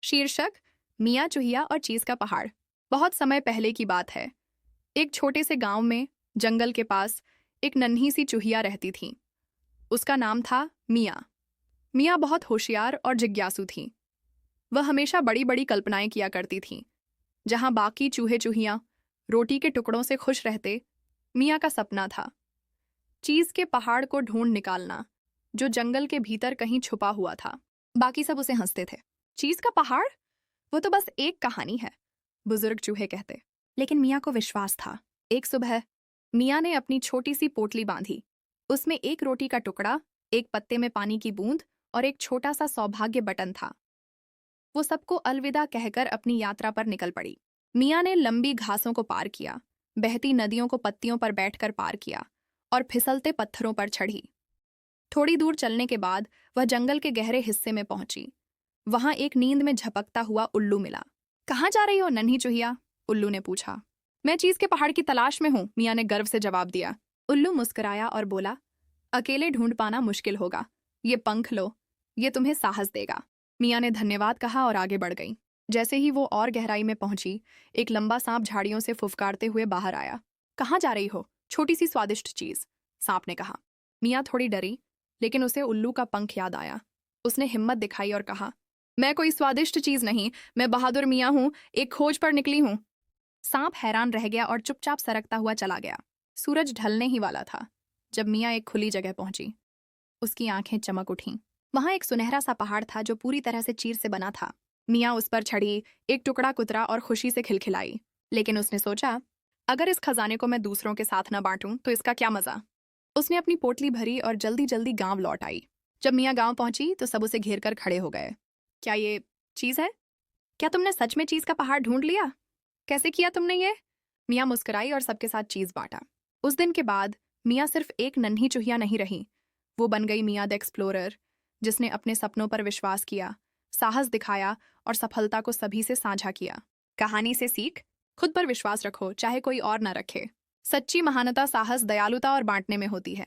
शीर्षक मियाँ चूहिया और चीज का पहाड़। बहुत समय पहले की बात है। एक छोटे से गांव में जंगल के पास एक नन्ही सी चूहिया रहती थी। उसका नाम था मियाँ। मियाँ बहुत होशियार और जिज्ञासु थी। वह हमेशा बड़ी बड़ी कल्पनाएं किया करती थी। जहां बाकी चूहे चूहियां रोटी के टुकड़ों से खुश रहते, मियाँ का सपना था चीज के पहाड़ को ढूंढ निकालना, जो जंगल के भीतर कहीं छुपा हुआ था। बाकी सब उसे हंसते थे। चीज का पहाड़, वो तो बस एक कहानी है, बुजुर्ग चूहे कहते। लेकिन मियाँ को विश्वास था। एक सुबह मियाँ ने अपनी छोटी सी पोटली बांधी। उसमें एक रोटी का टुकड़ा, एक पत्ते में पानी की बूंद और एक छोटा सा सौभाग्य बटन था। वो सबको अलविदा कहकर अपनी यात्रा पर निकल पड़ी। मियाँ ने लंबी घासों को पार किया, बहती नदियों को पत्तियों पर बैठकर पार किया और फिसलते पत्थरों पर चढ़ी। थोड़ी दूर चलने के बाद वह जंगल के गहरे हिस्से में पहुंची। वहां एक नींद में झपकता हुआ उल्लू मिला। कहाँ जा रही हो नन्ही चूहिया? उल्लू ने पूछा। मैं चीज के पहाड़ की तलाश में हूं, मियाँ ने गर्व से जवाब दिया। उल्लू मुस्कुराया और बोला, अकेले ढूंढ पाना मुश्किल होगा, ये पंख लो, ये तुम्हें साहस देगा। मियाँ ने धन्यवाद कहा और आगे बढ़ गई। जैसे ही वो और गहराई में पहुंची, एक लंबा सांप झाड़ियों से फुफकारते हुए बाहर आया। कहाँ जा रही हो? छोटी सी स्वादिष्ट चीज, सांप ने कहा। मियाँ थोड़ी डरी, लेकिन उसे उल्लू का पंख याद आया। उसने हिम्मत दिखाई और कहा, मैं कोई स्वादिष्ट चीज नहीं, मैं बहादुर मियाँ हूं, एक खोज पर निकली हूं। सांप हैरान रह गया और चुपचाप सरकता हुआ चला गया। सूरज ढलने ही वाला था जब मियाँ एक खुली जगह पहुंची। उसकी आंखें चमक उठीं। वहां एक सुनहरा सा पहाड़ था जो पूरी तरह से चीर से बना था। मियाँ उस पर चढ़ी, एक टुकड़ा कुतरा और खुशी से खिलखिलाई। लेकिन उसने सोचा, अगर इस खजाने को मैं दूसरों के साथ न बांटूं तो इसका क्या मजा। उसने अपनी पोटली भरी और जल्दी जल्दी गांव लौट आई। जब मियाँ गांव पहुंची तो सब उसे घेर कर खड़े हो गए। क्या ये चीज है? क्या तुमने सच में चीज का पहाड़ ढूंढ लिया? कैसे किया तुमने ये? मियाँ मुस्कुराई और सबके साथ चीज बांटा। उस दिन के बाद मियाँ सिर्फ एक नन्ही चूहिया नहीं रही, वो बन गई मियाँ द एक्सप्लोरर, जिसने अपने सपनों पर विश्वास किया, साहस दिखाया और सफलता को सभी से साझा किया। कहानी से सीख, खुद पर विश्वास रखो चाहे कोई और ना रखे। सच्ची महानता साहस, दयालुता और बांटने में होती है।